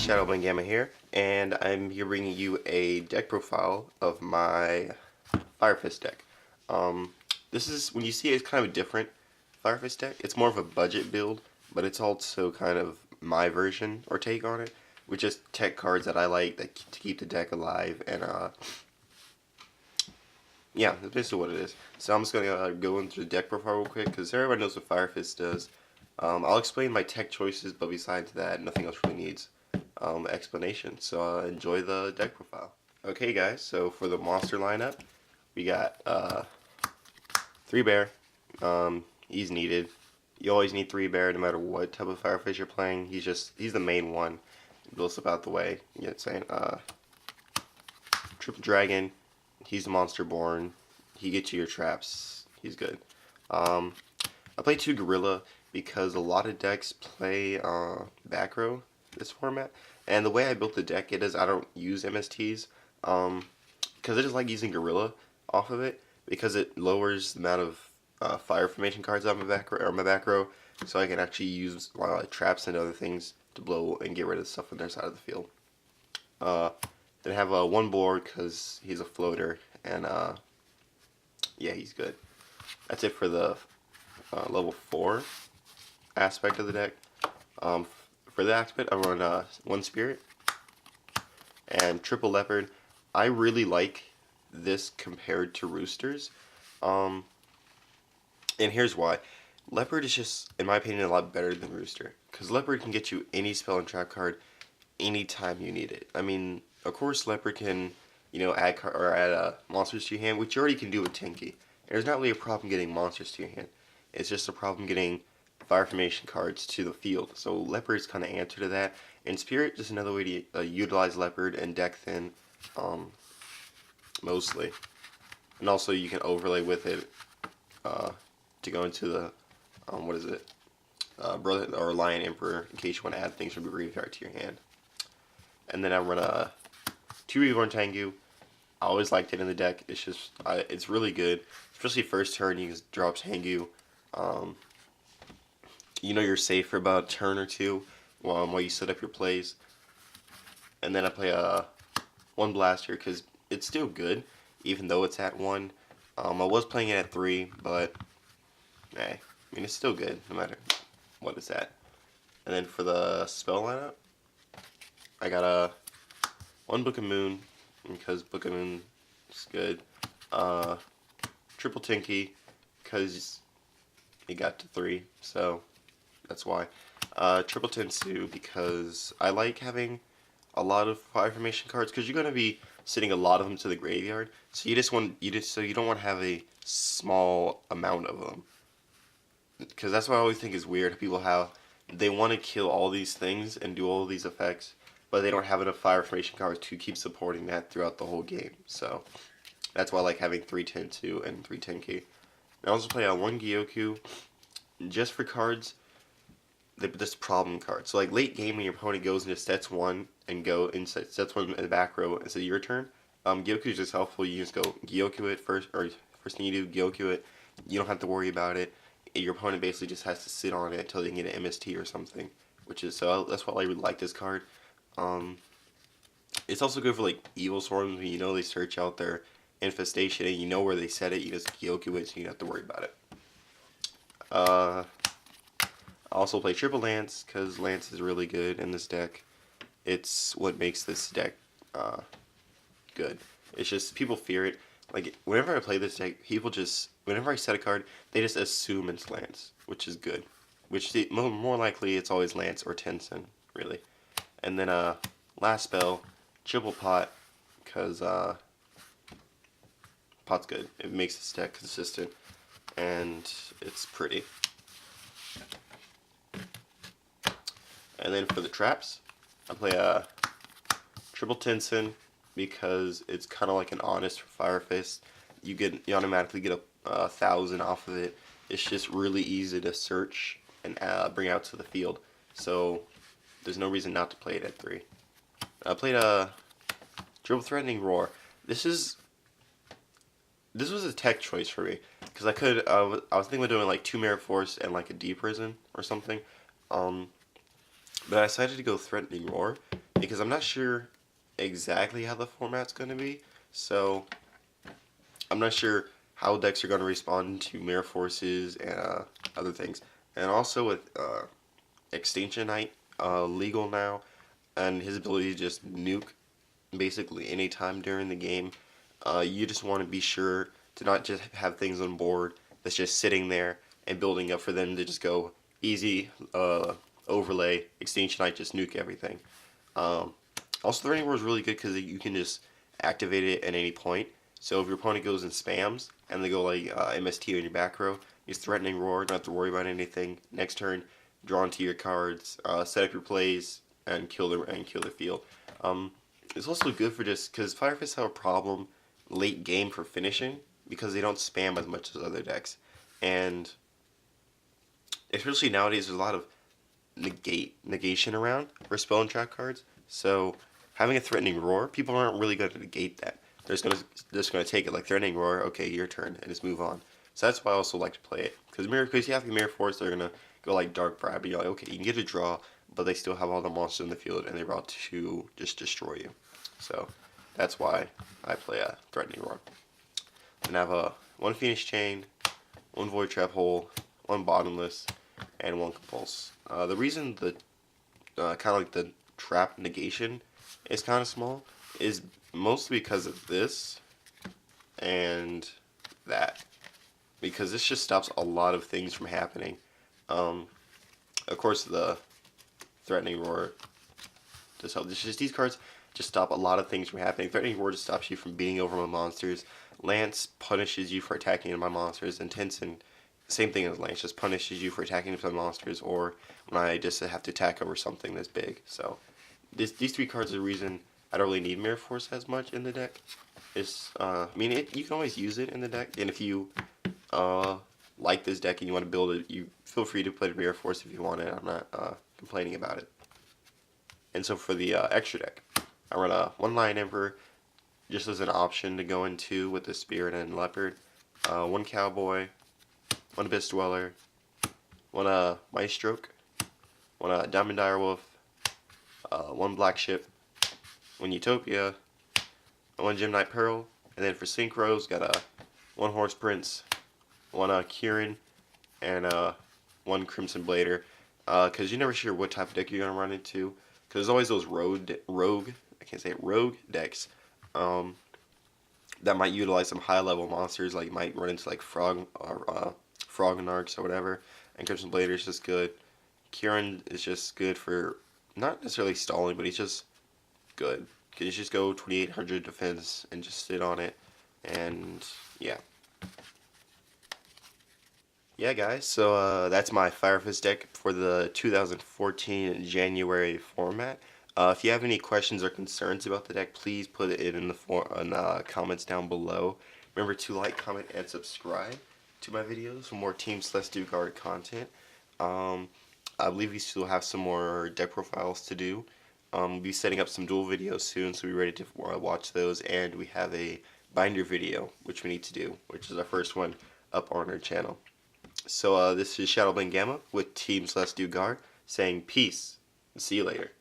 Shadowblaingamma here, and I'm here bringing you a deck profile of my Fire Fist deck. This is, when you see it, it's kind of a different Fire Fist deck. It's more of a budget build, but it's also kind of my version or take on it, with just tech cards that I like to keep the deck alive, and yeah, that's basically what it is. So I'm just going to go into the deck profile real quick, because everybody knows what Fire Fist does. I'll explain my tech choices, but besides that, nothing else really needs explanation. So enjoy the deck profile. Okay, guys. So for the monster lineup, we got 3 bear. He's needed. You always need 3 bear, no matter what type of firefish you're playing. He's the main one. He builds up out the way. You know what I'm saying? Triple dragon. He's the monster born. He gets you your traps. He's good. I play 2 gorilla because a lot of decks play back row this format, and the way I built the deck I don't use MSTs because I just like using gorilla off of it because it lowers the amount of fire formation cards on my back row, so I can actually use traps and other things to blow and get rid of stuff on their side of the field. Then I have 1 board because he's a floater, and yeah, he's good. That's it for the level 4 aspect of the deck. For the aspect, I run 1 spirit and triple leopard. I really like this compared to roosters, and here's why. Leopard is just, in my opinion, a lot better than rooster, because leopard can get you any spell and trap card anytime you need it. I mean, of course, leopard can, add monsters to your hand, which you already can do with Tinky. There's not really a problem getting monsters to your hand. It's just a problem getting fire formation cards to the field. So leopard is kind of answer to that. And spirit is another way to utilize leopard and deck thin, mostly. And also you can overlay with it to go into the brother or lion emperor in case you want to add things from your graveyard to your hand. And then I run a 2 reborn Tengu. I always liked it in the deck. It's just it's really good, especially first turn. You can drop Tengu. You're safe for about a turn or 2 while you set up your plays. And then I play 1 blaster because it's still good, even though it's at 1. I was playing it at 3, but hey, I mean, it's still good no matter what it's at. And then for the spell lineup, I got 1 Book of Moon because Book of Moon is good. Triple Tinky because it got to 3, so that's why. Triple Tensu because I like having a lot of fire formation cards because you're gonna be sending a lot of them to the graveyard. So you don't want to have a small amount of them, because that's what I always think is weird. People how they want to kill all these things and do all these effects, but they don't have enough fire formation cards to keep supporting that throughout the whole game. So that's why I like having 3 Tensu and 3 Tenki. I also play 1 Gyoku just for cards. This problem card. So like late game when your opponent goes into sets 1 and go into sets 1 in the back row instead of your turn, Gyoku is just helpful. You just go Gyoku it first, or first thing you do, Gyoku it. You don't have to worry about it. Your opponent basically just has to sit on it until they can get an MST or something, that's why I really like this card. It's also good for like evil swarms when they search out their infestation and you know where they set it. You just Gyoku it, so you don't have to worry about it. I also play triple lance because lance is really good in this deck. It's what makes this deck good. It's just people fear it. Like whenever I play this deck, whenever I set a card, they just assume it's lance, which is good. More likely it's always lance or Tensen, really. And then last spell, triple pot, because pot's good. It makes this deck consistent and it's pretty. And then for the traps, I play a triple Tensen because it's kind of like an honest for Fire Fist. You automatically get a 1,000 off of it. It's just really easy to search and bring out to the field. So there's no reason not to play it at 3. I played a triple threatening roar. This was a tech choice for me because I was thinking of doing like 2 Merit Force and like a D prison or something. But I decided to go Threatening Roar because I'm not sure exactly how the format's going to be. So I'm not sure how decks are going to respond to Mirror Forces and other things. And also with Extinction Knight legal now, and his ability to just nuke basically any time during the game, you just want to be sure to not just have things on board that's just sitting there and building up for them to just go easy overlay Extinction Knight, just nuke everything. Um, Also, Threatening Roar is really good because you can just activate it at any point. So if your opponent goes and spams and they go like MST on your back row, use Threatening Roar, not have to worry about anything. Next turn, draw into your cards, set up your plays, and kill the field. Um, it's also good for just because Fire Fists have a problem late game for finishing because they don't spam as much as other decks, and especially nowadays there's a lot of negation around for spell and trap cards. So having a Threatening Roar, people aren't really going to negate that. They're just gonna take it like Threatening Roar. Okay, your turn, and just move on. So that's why I also like to play it because you have the Mirror Force, they're gonna go like Dark Bribe. But you're like, okay, you can get a draw, but they still have all the monsters in the field, and they're about to just destroy you. So that's why I play a Threatening Roar. And I have a one Phoenix Chain, one Void Trap Hole, one Bottomless, and one Compulse. The reason the kind of like the trap negation is kind of small is mostly because of this and that. Because this just stops a lot of things from happening. Of course, the Threatening Roar does help. Just these cards just stop a lot of things from happening. Threatening Roar just stops you from beating over my monsters. Lance punishes you for attacking my monsters, and Tinson, same thing as Lance, just punishes you for attacking my monsters, or when I just have to attack over something that's big. So these three cards are the reason I don't really need Mirror Force as much in the deck. I mean, you can always use it in the deck, and if you like this deck and you want to build it, you feel free to play Mirror Force if you want it. I'm not complaining about it. And so for the extra deck, I run a one Lion Emperor just as an option to go into with the Spirit and Leopard, one Cowboy, one Abyss Dweller, one Mice Stroke, one Diamond Direwolf, one Black Ship, one Utopia, one Gem Knight Pearl, and then for Synchros, got a one Horse Prince, one Kieran, and one Crimson Blader. Because you're never sure what type of deck you're gonna run into. Because there's always those rogue decks that might utilize some high level monsters. Like you might run into like Frog or Frognarks or whatever. And Crimson Blader is just good. Kieran is just good for not necessarily stalling, but he's just good. Because you just go 2800 defense and just sit on it. And yeah. Yeah, guys, so that's my Fire Fist deck for the 2014 January format. If you have any questions or concerns about the deck, please put it in the comments down below. Remember to like, comment, and subscribe to my videos for more Team Celeste Guard content. I believe we still have some more deck profiles to do. We'll be setting up some duel videos soon, so be ready to watch those. And we have a binder video, which we need to do, which is our first one up on our channel. So this is Shadowblaingamma with Team Celeste Guard saying peace and see you later.